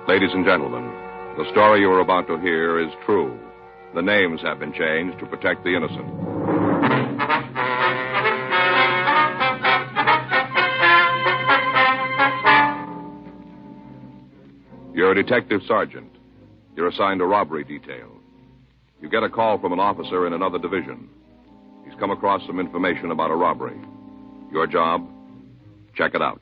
Ladies and gentlemen, the story you are about to hear is true. The names have been changed to protect the innocent. You're a detective sergeant. You're assigned a robbery detail. You get a call from an officer in another division. He's come across some information about a robbery. Your job? Check it out.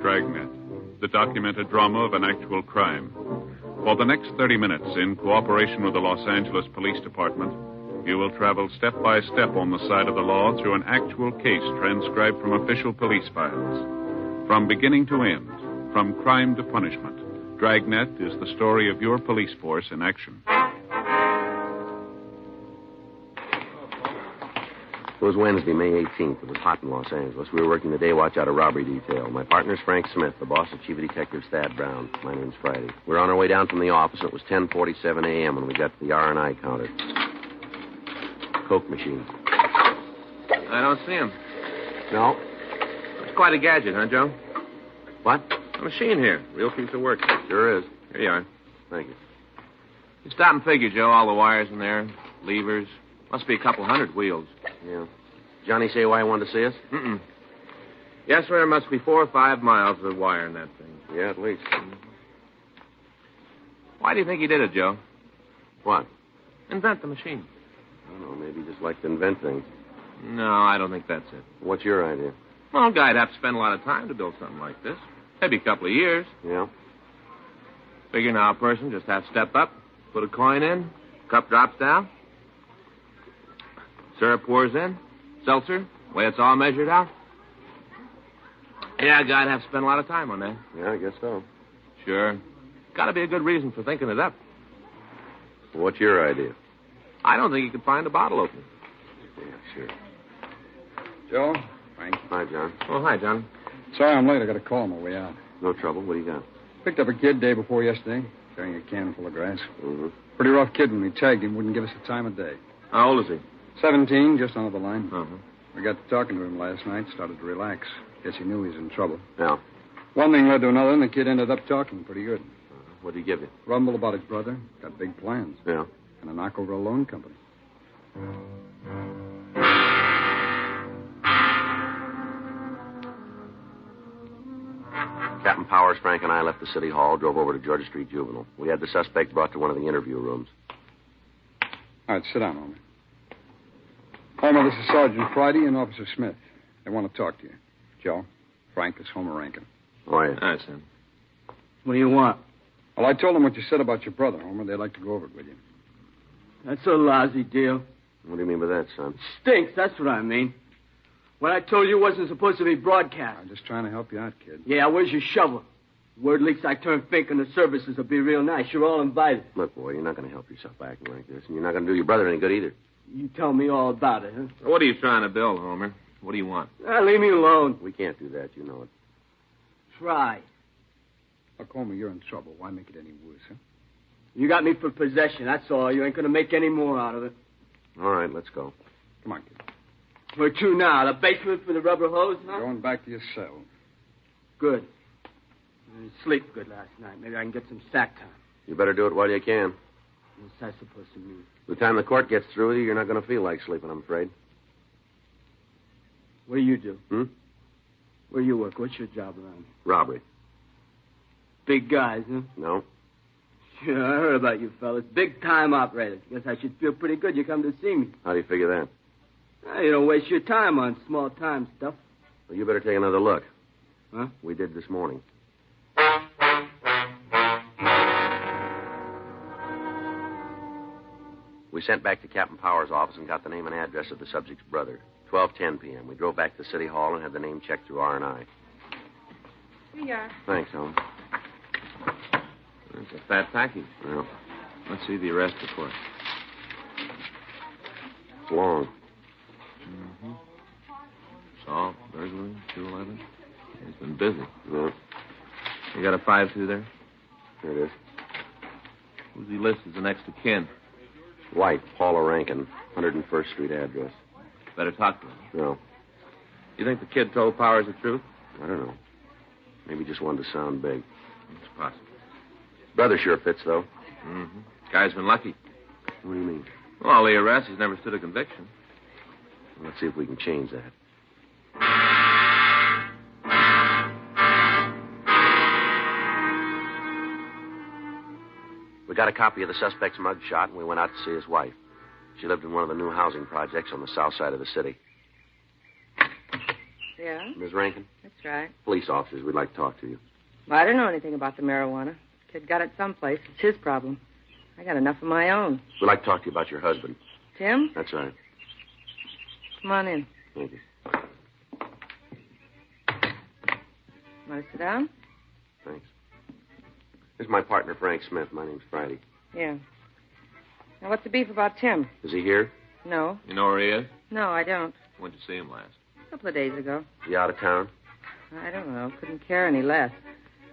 Dragnet, the documented drama of an actual crime. For the next 30 minutes, in cooperation with the Los Angeles Police Department, you will travel step by step on the side of the law through an actual case transcribed from official police files. From beginning to end, from crime to punishment, Dragnet is the story of your police force in action. It was Wednesday, May 18th. It was hot in Los Angeles. We were working the day watch out of robbery detail. My partner's Frank Smith. The boss is Chief of Detectives Thad Brown. My name's Friday. We were on our way down from the office, and it was 10:47 a.m. when we got to the R&I counter. Coke machine. I don't see him. No? It's quite a gadget, huh, Joe? What? A machine here. Real piece of work. Sure is. Here you are. Thank you. You stop and figure, Joe. All the wires in there. Levers. Must be a couple hundred wheels. Yeah. Johnny say why he wanted to see us? Mm-mm. Yes, sir. There must be 4 or 5 miles of wire in that thing. Yeah, at least. Why do you think he did it, Joe? What? Invent the machine. I don't know. Maybe he just liked to invent things. No, I don't think that's it. What's your idea? Well, a guy'd have to spend a lot of time to build something like this. Maybe a couple of years. Yeah? Figure now a person just has to step up, put a coin in, cup drops down, syrup pours in, seltzer, way it's all measured out. Yeah, a guy'd have to spend a lot of time on that. Yeah, I guess so. Sure. Got to be a good reason for thinking it up. Well, what's your idea? I don't think you could find a bottle opener. Yeah, sure. Joe? Frank? Hi, John. Oh, hi, John. Sorry I'm late. I got a call on my way out. No trouble. What do you got? Picked up a kid day before yesterday, carrying a can full of grass. Mm-hmm. Pretty rough kid when we tagged him. Wouldn't give us the time of day. How old is he? 17, just on the line. Uh-huh. I got to talking to him last night, started to relax. Guess he knew he was in trouble. Yeah. One thing led to another, and the kid ended up talking pretty good. What did he give you? Rumbled about his brother. Got big plans. Yeah. And a knock over a loan company. Captain Powers, Frank, and I left the city hall, drove over to Georgia Street Juvenile. We had the suspect brought to one of the interview rooms. All right, sit down, Homer. Homer, this is Sergeant Friday and Officer Smith. They want to talk to you. Joe, Frank, it's Homer Rankin. Oh, yeah. Hi, Sam. What do you want? Well, I told them what you said about your brother, Homer. They'd like to go over it with you. That's a lousy deal. What do you mean by that, son? Stinks, that's what I mean. What I told you wasn't supposed to be broadcast. I'm just trying to help you out, kid. Yeah, where's your shovel? Word leaks I turn fink and the services will be real nice. You're all invited. Look, boy, you're not going to help yourself by acting like this, and you're not going to do your brother any good either. You tell me all about it, huh? What are you trying to build, Homer? What do you want? Leave me alone. We can't do that, you know it. Try. Look, Homer, you're in trouble. Why make it any worse, huh? You got me for possession, that's all. You ain't going to make any more out of it. All right, let's go. Come on, kid. Where to now? The basement for the rubber hose, huh? Going back to your cell. Good. I didn't sleep good last night. Maybe I can get some sack time. You better do it while you can. What's that supposed to mean? By the time the court gets through with you, you're not going to feel like sleeping, I'm afraid. What do you do? Hmm? Where you work? What's your job around here? Robbery. Big guys, huh? No. Sure, I heard about you fellas. Big-time operators. Guess I should feel pretty good you come to see me. How do you figure that? Well, you don't waste your time on small-time stuff. Well, you better take another look. Huh? We did this morning. We sent back to Captain Powers' office and got the name and address of the subject's brother. 12:10 p.m. We drove back to City Hall and had the name checked through R&I. Here you are. Thanks, Helen. It's a fat package. Well, Let's see the arrest report. it's long. Mm-hmm. Assault, burglary, 211. He's been busy. Yeah. You got a 5-2 there? Here it is. Who's he listed as the next of kin? White, Paula Rankin, 101st Street address. Better talk to him. No, You think the kid told Powers the truth? I don't know. Maybe just wanted to sound big. It's possible. Brother sure fits, though. Mm-hmm. Guy's been lucky. What do you mean? Well, all the arrests, he's never stood a conviction. Well, let's see if we can change that. We got a copy of the suspect's mug shot, and we went out to see his wife. She lived in one of the new housing projects on the south side of the city. Yeah, Ms. Rankin? that's right. Police officers, we'd like to talk to you. Well, I don't know anything about the marijuana. Kid got it someplace. It's his problem. I got enough of my own. We'd like to talk to you about your husband. Tim, That's right. come on in. Thank you. Want to sit down? Thanks. This is my partner, Frank Smith. My name's Friday. Yeah. Now, what's the beef about Tim? Is he here? No. You know where he is? No, I don't. When'd you see him last? A couple of days ago. Is he out of town? I don't know. Couldn't care any less.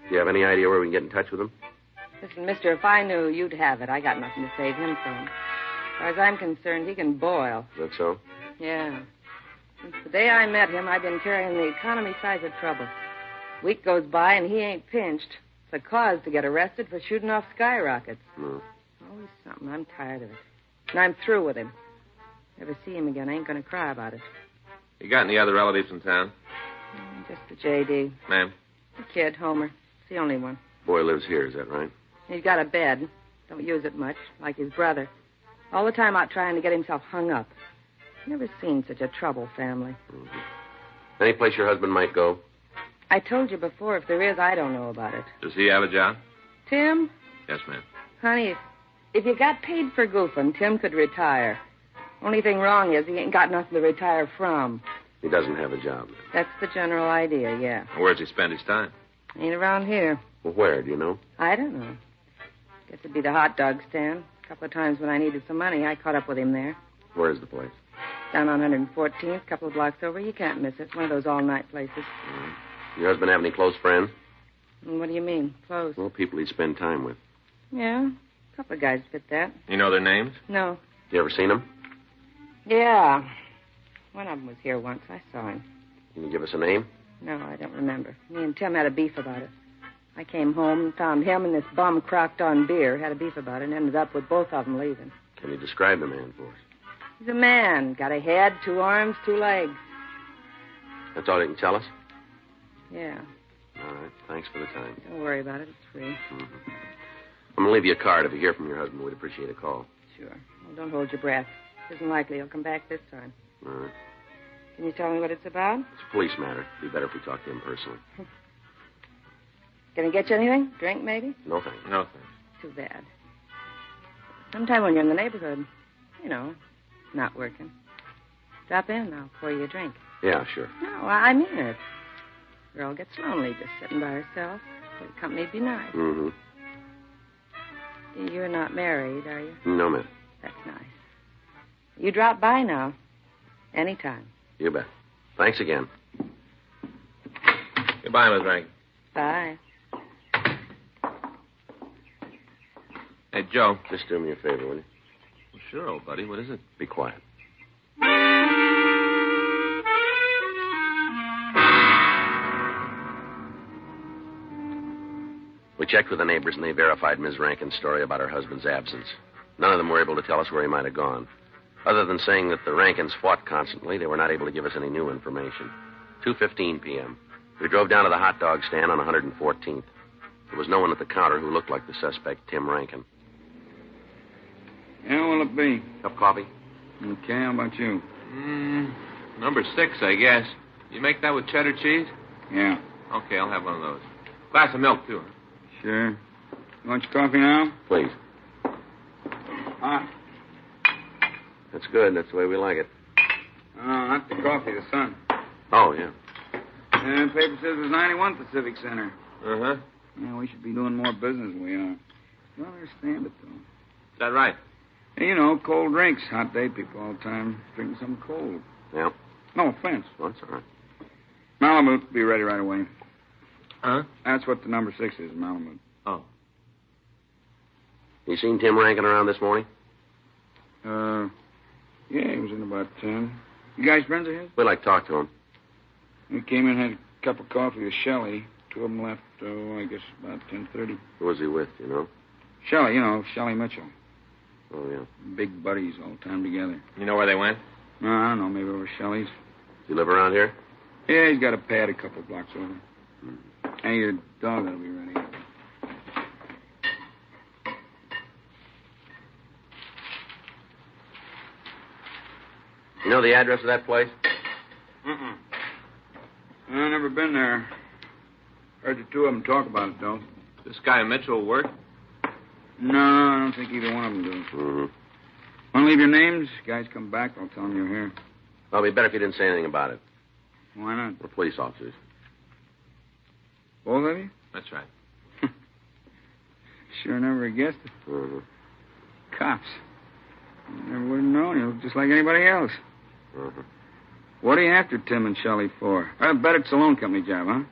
Do you have any idea where we can get in touch with him? Listen, mister, if I knew, you'd have it. I got nothing to save him from. As far as I'm concerned, he can boil. Is that so? Yeah. Since the day I met him, I've been carrying the economy size of trouble. Week goes by and he ain't pinched. It's a cause to get arrested for shooting off skyrockets. No. Always something. I'm tired of it. And I'm through with him. Never see him again. I ain't going to cry about it. You got any other relatives in town? Just the J.D. Ma'am? The kid, Homer. It's the only one. Boy lives here, is that right? He's got a bed. Don't use it much, like his brother. All the time out trying to get himself hung up. Never seen such a trouble family. Mm-hmm. Any place your husband might go? I told you before, if there is, I don't know about it. Does he have a job? Tim? Yes, ma'am. Honey, if you got paid for goofing, Tim could retire. Only thing wrong is he ain't got nothing to retire from. He doesn't have a job. That's the general idea, yeah. Where's he spend his time? Ain't around here. Well, where, do you know? I don't know. Guess it'd be the hot dog stand. A couple of times when I needed some money, I caught up with him there. Where's the place? Down on 114th, a couple of blocks over. You can't miss it. It's one of those all-night places. Your husband have any close friends? And what do you mean, close? Well, people he'd spend time with. Yeah, a couple of guys fit that. You know their names? No. You ever seen them? Yeah. One of them was here once. I saw him. Can you give us a name? No, I don't remember. Me and Tim had a beef about it. I came home and found him and this bum crocked on beer. Had a beef about it and ended up with both of them leaving. Can you describe the man for us? He's a man. Got a head, 2 arms, 2 legs. That's all you can tell us? Yeah. All right. Thanks for the time. Don't worry about it. It's free. Mm-hmm. I'm going to leave you a card. If you hear from your husband, we'd appreciate a call. Sure. Well, don't hold your breath. Isn't likely he'll come back this time. All right. Can you tell me what it's about? It's a police matter. It'd be better if we talked to him personally. Can I get you anything? Drink, maybe? No, thanks. No, thanks. Too bad. Sometime when you're in the neighborhood, you know, not working, drop in. I'll pour you a drink. Yeah, sure. No, I mean it. Girl gets lonely just sitting by herself. So company'd be nice. Mm-hmm. You're not married, are you? No, ma'am. That's nice. You drop by now. Anytime. You bet. Thanks again. Goodbye, Miss Rankin. Bye. Hey, Joe. Just do me a favor, will you? Well, sure, old buddy. What is it? Be quiet. We checked with the neighbors, and they verified Ms. Rankin's story about her husband's absence. None of them were able to tell us where he might have gone. Other than saying that the Rankins fought constantly, they were not able to give us any new information. 2:15 p.m. We drove down to the hot dog stand on 114th. There was no one at the counter who looked like the suspect, Tim Rankin. Yeah, what'll it be? Cup of coffee? Okay, how about you? Number 6, I guess. You make that with cheddar cheese? Yeah. Okay, I'll have one of those. Glass of milk, too. Sure. You want your coffee now? Please. Hot. That's good. That's the way we like it. Oh, not the coffee, the sun. Oh, yeah. And paper says there's 91 Pacific Center. Uh-huh. Yeah, we should be doing more business than we are. Don't understand it, though. Is that right? Hey, you know, cold drinks. Hot day people all the time drinking something cold. Yeah. No offense. Well, that's all right. Malibu, be ready right away. Huh? That's what the number 6 is, Malamute. Oh. You seen Tim Rankin around this morning? Yeah, he was in about 10. You guys friends of his? We'd like to talk to him. He came in, had a cup of coffee with Shelley. Two of them left, I guess, about 10:30. Who was he with, you know? Shelley, Shelley Mitchell. Oh, yeah. Big buddies all the time together. You know where they went? No, I don't know, maybe over Shelley's. Does he live around here? Yeah, he's got a pad a couple blocks over. Hey, your dog ought to be ready. You know the address of that place? Mm-mm. I've never been there. Heard the two of them talk about it, though. This guy Mitchell work? No, I don't think either one of them do. Mm-hmm. Want to leave your names? Guys come back, I'll tell them you're here. Well, it'd be better if you didn't say anything about it. Why not? We're police officers. Both of you? That's right. Sure never guessed it. Mm-hmm. Cops. Never would have known. You look just like anybody else. Mm-hmm. What are you after Tim and Shelley for? I bet it's a loan company job, huh?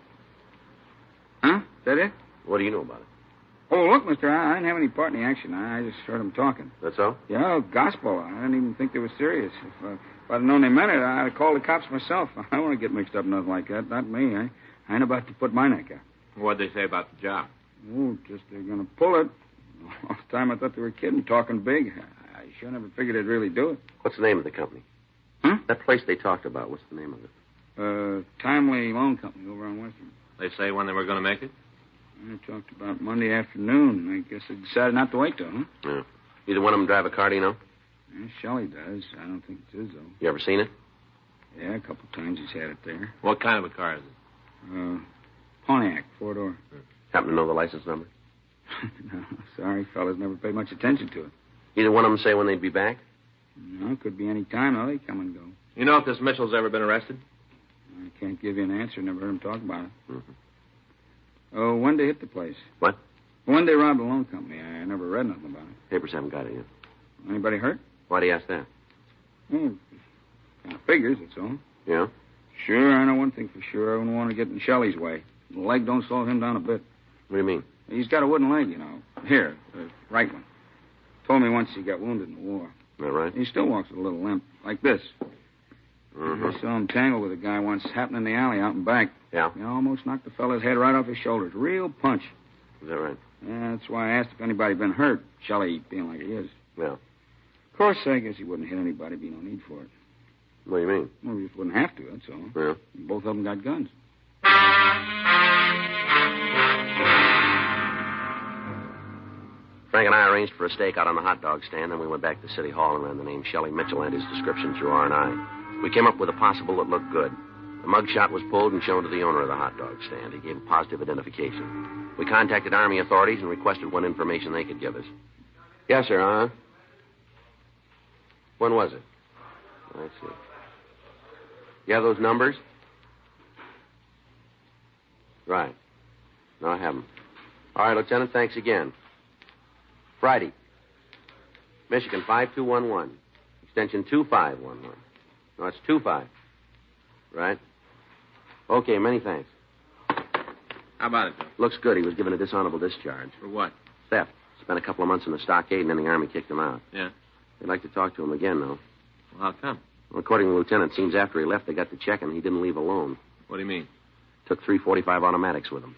Huh? Is that it? What do you know about it? Oh, look, mister, I didn't have any part in the action. I just heard them talking. That's all? Yeah, gospel. I didn't even think they were serious. If I'd known they meant it, I'd have called the cops myself. I don't want to get mixed up in nothing like that. Not me. I ain't about to put my neck out. What'd they say about the job? Oh, just they're going to pull it. All the time I thought they were kidding, talking big. I sure never figured they'd really do it. What's the name of the company? Huh? That place they talked about, what's the name of it? Timely Loan Company over on Western. They say when they were going to make it? I talked about Monday afternoon. I guess they decided not to wait, though, huh? Yeah. Either one of them drive a car, do you know? Yeah, Shelley does. I don't think it's his, though. You ever seen it? Yeah, a couple times he's had it there. What kind of a car is it? Pontiac, 4-door. Happen to know the license number? No, sorry, fellas never paid much attention to it. Either one of them say when they'd be back? No, it could be any time, though. They come and go. You know if this Mitchell's ever been arrested? I can't give you an answer. Never heard him talk about it. Mm-hmm. Oh, when they hit the place? What? When they robbed the loan company. I never read nothing about it. Papers haven't got it yet. Anybody hurt? Why do you ask that? Oh, kind of figures, that's all. Yeah? Sure, I know one thing for sure. I wouldn't want to get in Shelley's way. The leg don't slow him down a bit. What do you mean? He's got a wooden leg, you know. Here, the right one. Told me once he got wounded in the war. Is that right? He still walks with a little limp, like this. Mm-hmm. I saw him tangle with a guy once, happened in the alley out in back. Yeah? He almost knocked the fella's head right off his shoulders. Real punch. Is that right? Yeah, that's why I asked if anybody been hurt. Shelley being like he is. Yeah. Of course, I guess he wouldn't hit anybody. Be no need for it. What do you mean? Well, he just wouldn't have to, that's all. Yeah. Both of them got guns. Frank and I arranged for a stakeout on the hot dog stand, then we went back to City Hall and ran the name Shelley Mitchell and his description through R&I. We came up with a possible that looked good. The mugshot was pulled and shown to the owner of the hot dog stand. He gave a positive identification. We contacted Army authorities and requested what information they could give us. Yes, sir, huh? When was it? I see. You have those numbers? Right. No, I haven't. All right, Lieutenant, thanks again. Friday. Michigan 5211. Extension 2511. No, it's 25. Right? Okay, many thanks. How about it, Joe? Looks good. He was given a dishonorable discharge. For what? Theft. Spent a couple of months in the stockade, and then the Army kicked him out. Yeah. They'd like to talk to him again, though. Well, how come? Well, according to the lieutenant, it seems after he left, they got to check, and he didn't leave alone. What do you mean? Took 345 automatics with him.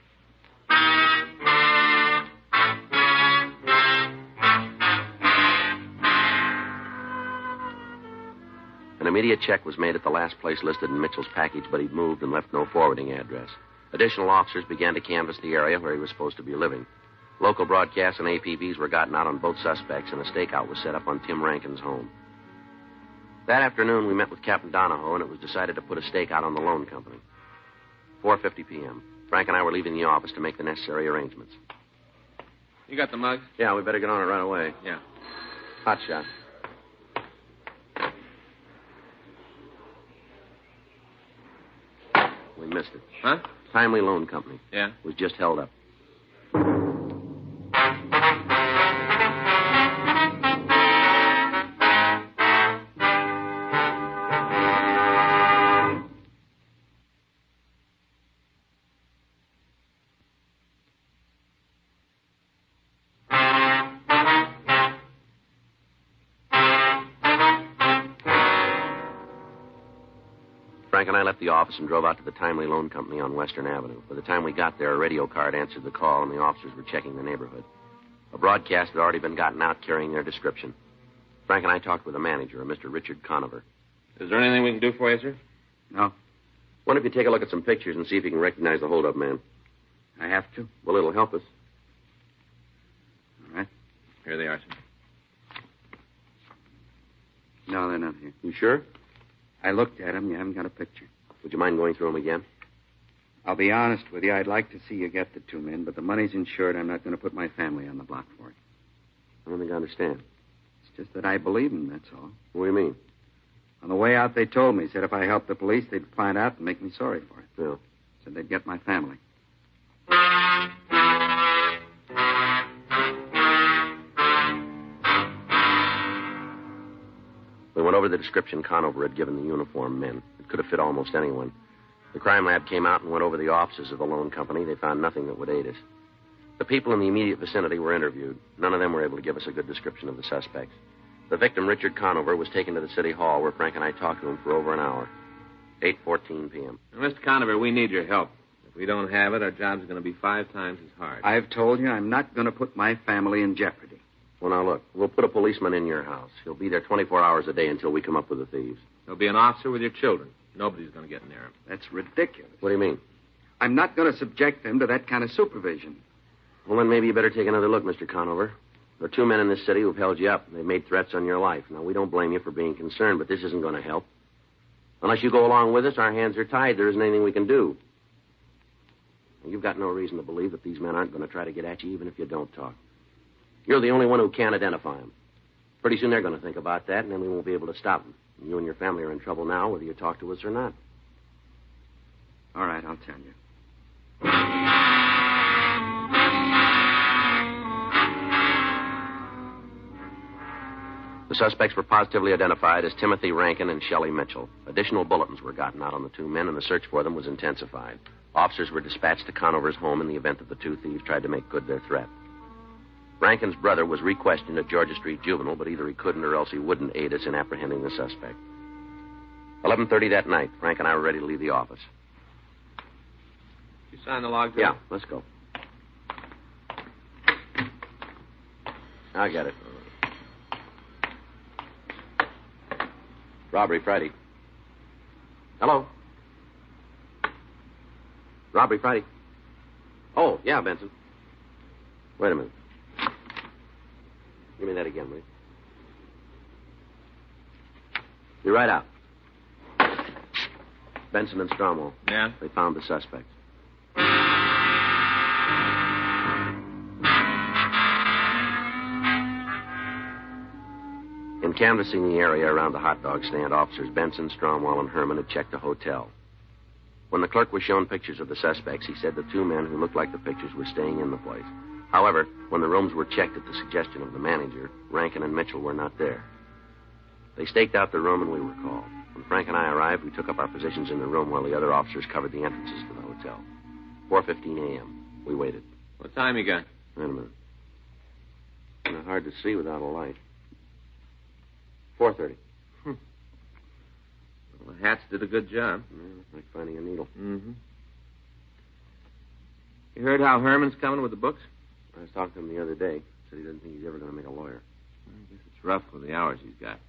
An immediate check was made at the last place listed in Mitchell's package, but he'd moved and left no forwarding address. Additional officers began to canvass the area where he was supposed to be living. Local broadcasts and APBs were gotten out on both suspects, and a stakeout was set up on Tim Rankin's home. That afternoon, we met with Captain Donahoe, and it was decided to put a stakeout on the loan company. 4:50 p.m. Frank and I were leaving the office to make the necessary arrangements. You got the mug? Yeah, we better get on it right away. Yeah. Hot shot. We missed it. Huh? Timely Loan Company. Yeah. Was just held up. Frank and I left the office and drove out to the Timely Loan Company on Western Avenue. By the time we got there, a radio card answered the call, and the officers were checking the neighborhood. A broadcast had already been gotten out carrying their description. Frank and I talked with the manager, a Mr. Richard Conover. Is there anything we can do for you, sir? No. Why don't you take a look at some pictures and see if you can recognize the hold-up man? I have to? Well, it'll help us. All right. Here they are, sir. No, they're not here. You sure? I looked at them. You haven't got a picture. Would you mind going through them again? I'll be honest with you. I'd like to see you get the two men, but the money's insured. I'm not going to put my family on the block for it. I don't think I understand. It's just that I believe them, that's all. What do you mean? On the way out, they told me, said if I helped the police, they'd find out and make me sorry for it. Yeah. Said they'd get my family. We went over the description Conover had given the uniformed men. It could have fit almost anyone. The crime lab came out and went over the offices of the loan company. They found nothing that would aid us. The people in the immediate vicinity were interviewed. None of them were able to give us a good description of the suspects. The victim, Richard Conover, was taken to the city hall where Frank and I talked to him for over an hour. 8:14 p.m. Now, Mr. Conover, we need your help. If we don't have it, our job's going to be 5 times as hard. I've told you I'm not going to put my family in jeopardy. Well, now, look, we'll put a policeman in your house. He'll be there 24 hours a day until we come up with the thieves. There'll be an officer with your children. Nobody's going to get near him. That's ridiculous. What do you mean? I'm not going to subject them to that kind of supervision. Well, then maybe you better take another look, Mr. Conover. There are 2 men in this city who've held you up. They've made threats on your life. Now, we don't blame you for being concerned, but this isn't going to help. Unless you go along with us, our hands are tied. There isn't anything we can do. Now, you've got no reason to believe that these men aren't going to try to get at you, even if you don't talk. You're the only one who can identify them. Pretty soon they're going to think about that, and then we won't be able to stop them. You and your family are in trouble now, whether you talk to us or not. All right, I'll tell you. The suspects were positively identified as Timothy Rankin and Shelley Mitchell. Additional bulletins were gotten out on the 2 men, and the search for them was intensified. Officers were dispatched to Conover's home in the event that the 2 thieves tried to make good their threat. Rankin's brother was re-questioned at Georgia Street Juvenile, but either he couldn't or else he wouldn't aid us in apprehending the suspect. 11:30 that night, Frank and I were ready to leave the office. You sign the log, Joe? Yeah, let's go. I got it. Robbery Friday. Hello? Robbery Friday. Oh, yeah, Benson. Wait a minute. Give me that again, will you? Be right out. Benson and Stromwell. Yeah? They found the suspects. In canvassing the area around the hot dog stand, officers Benson, Stromwell, and Herman had checked a hotel. When the clerk was shown pictures of the suspects, he said the 2 men who looked like the pictures were staying in the place. However, when the rooms were checked at the suggestion of the manager, Rankin and Mitchell were not there. They staked out the room, and we were called. When Frank and I arrived, we took up our positions in the room while the other officers covered the entrances to the hotel. 4:15 a.m. We waited. What time you got? Wait a minute. Kind of hard to see without a light. 4:30. Well, the hats did a good job. Yeah, like finding a needle. Mm-hmm. You heard how Herman's coming with the books? I was talking to him the other day. Said he doesn't think he's ever going to make a lawyer. I guess it's rough with the hours he's got.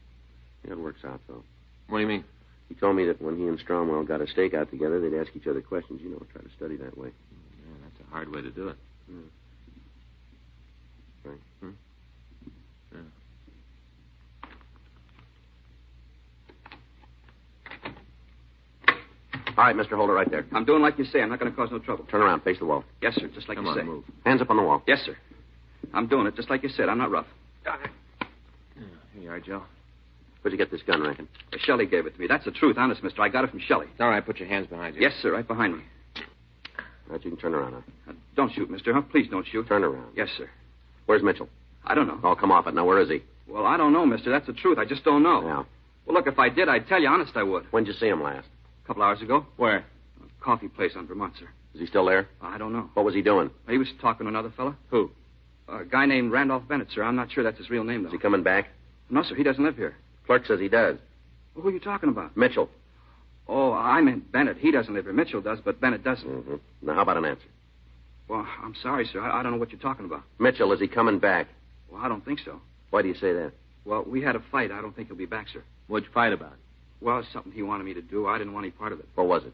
Yeah, it works out, though. What do you mean? He told me that when he and Stromwell got a stakeout together, they'd ask each other questions. You know, try to study that way. Yeah, that's a hard way to do it. Right. Yeah. All right, Mr. Holder, right there. I'm doing like you say. I'm not going to cause no trouble. Turn around, face the wall. Yes, sir, just like Come you on, say. move. Hands up on the wall. Yes, sir. I'm doing it just like you said. I'm not rough. Here you are, Joe. Where'd you get this gun, Rankin? Shelley gave it to me. That's the truth, honest, mister. I got it from Shelley. All right, put your hands behind you. Yes, sir, right behind me. All right, you can turn around now. Don't shoot, mister. Huh? Please don't shoot. Turn around. Yes, sir. Where's Mitchell? I don't know. Oh, come off it. Now, where is he? Well, I don't know, mister. That's the truth. I just don't know. Yeah. Well, look, if I did, I'd tell you. Honest, I would. When'd you see him last? A couple hours ago. Where? A coffee place on Vermont, sir. Is he still there? I don't know. What was he doing? He was talking to another fella. Who? A guy named Randolph Bennett, sir. I'm not sure that's his real name, though. Is he coming back? No, sir. He doesn't live here. Clerk says he does. Well, who are you talking about? Mitchell. Oh, I meant Bennett. He doesn't live here. Mitchell does, but Bennett doesn't. Mm-hmm. Now, how about an answer? Well, I'm sorry, sir. I don't know what you're talking about. Mitchell, is he coming back? Well, I don't think so. Why do you say that? Well, we had a fight. I don't think he'll be back, sir. What'd you fight about? Well, it's something he wanted me to do. I didn't want any part of it. What was it?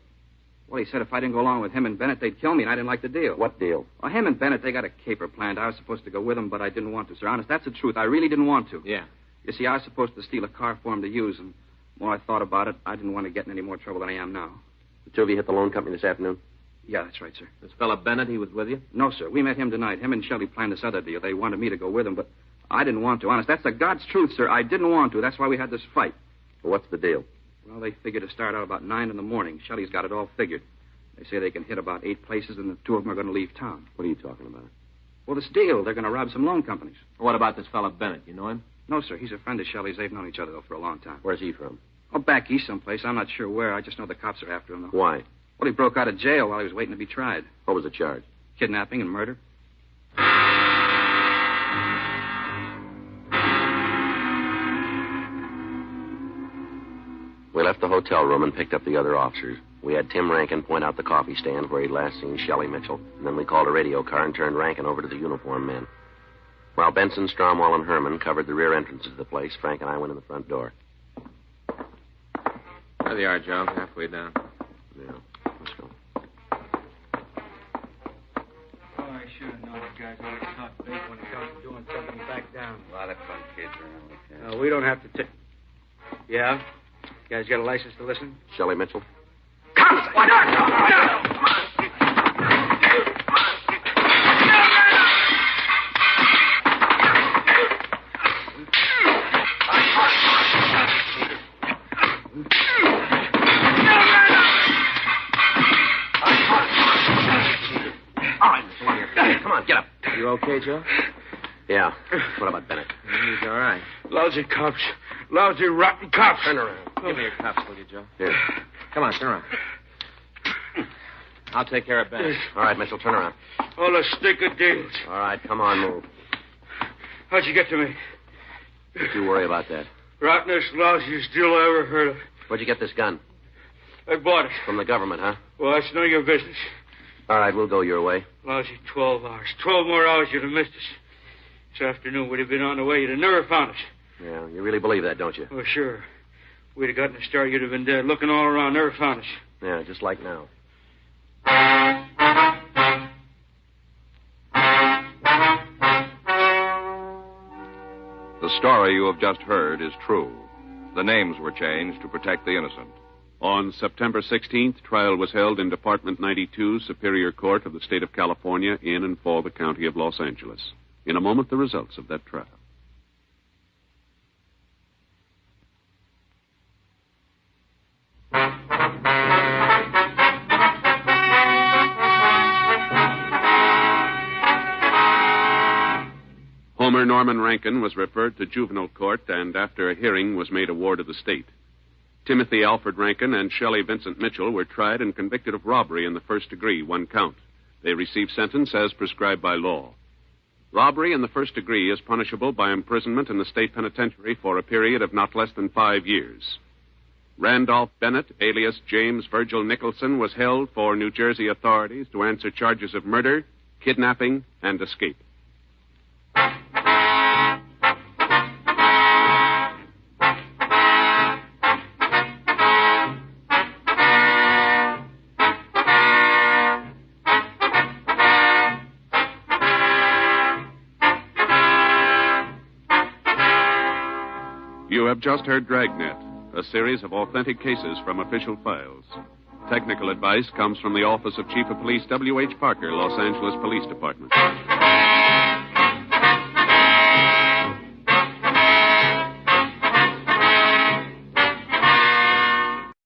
Well, he said if I didn't go along with him and Bennett, they'd kill me, and I didn't like the deal. What deal? Well, him and Bennett, they got a caper planned. I was supposed to go with them, but I didn't want to, sir. Honest, that's the truth. I really didn't want to. Yeah. You see, I was supposed to steal a car for him to use, and the more I thought about it, I didn't want to get in any more trouble than I am now. The two of you hit the loan company this afternoon? Yeah, that's right, sir. This fella Bennett, he was with you? No, sir. We met him tonight. Him and Shelley planned this other deal. They wanted me to go with them, but I didn't want to. Honest, that's the God's truth, sir. I didn't want to. That's why we had this fight. Well, what's the deal? Well, they figured to start out about 9 in the morning. Shelley's got it all figured. They say they can hit about 8 places, and the 2 of them are going to leave town. What are you talking about? Well, this deal, they're going to rob some loan companies. What about this fella Bennett? You know him? No, sir. He's a friend of Shelley's. They've known each other, though, for a long time. Where's he from? Oh, back east someplace. I'm not sure where. I just know the cops are after him, though. Why? Well, he broke out of jail while he was waiting to be tried. What was the charge? Kidnapping and murder. We left the hotel room and picked up the other officers. We had Tim Rankin point out the coffee stand where he'd last seen Shelley Mitchell, and then we called a radio car and turned Rankin over to the uniformed men. While Benson, Stromwell, and Herman covered the rear entrances of the place, Frank and I went in the front door. There they are, Joe. Halfway down. Yeah, let's go. Oh, I should have known you guys always talk big when it comes to doing something back down. A lot of fun kids around with that. We don't have to take... Yeah? You guys got a license to listen? Shelley Mitchell? Come on, get up. You okay, Joe? Yeah. What about Bennett? He's all right. Lousy cops. Lousy, rotten cops. Turn around. Give me your cuffs, will you, Joe? Here. Come on, turn around. I'll take care of Bennett. All right, Mitchell, turn around. All a stick of deals. All right, come on, move. How'd you get to me? Don't you worry about that. Rottenest, lousiest deal I ever heard of. Where'd you get this gun? I bought it. From the government, huh? Well, that's none of your business. All right, we'll go your way. Lousy 12 hours. 12 more hours you'd have missed us. This afternoon we'd have been on the way. You'd have never found us. Yeah, you really believe that, don't you? Oh, sure. We'd have gotten a start. You'd have been dead. Looking all around. Never found us. Yeah, just like now. The story you have just heard is true. The names were changed to protect the innocent. On September 16th, trial was held in Department 92, Superior Court of the State of California, in and for the County of Los Angeles. In a moment, the results of that trial. Homer Norman Rankin was referred to juvenile court and, after a hearing, was made a ward of the state. Timothy Alfred Rankin and Shelley Vincent Mitchell were tried and convicted of robbery in the first degree, 1 count. They received sentence as prescribed by law. Robbery in the first degree is punishable by imprisonment in the state penitentiary for a period of not less than 5 years. Randolph Bennett, alias James Virgil Nicholson, was held for New Jersey authorities to answer charges of murder, kidnapping, and escape. You have just heard Dragnet, a series of authentic cases from official files. Technical advice comes from the Office of Chief of Police W.H. Parker, Los Angeles Police Department.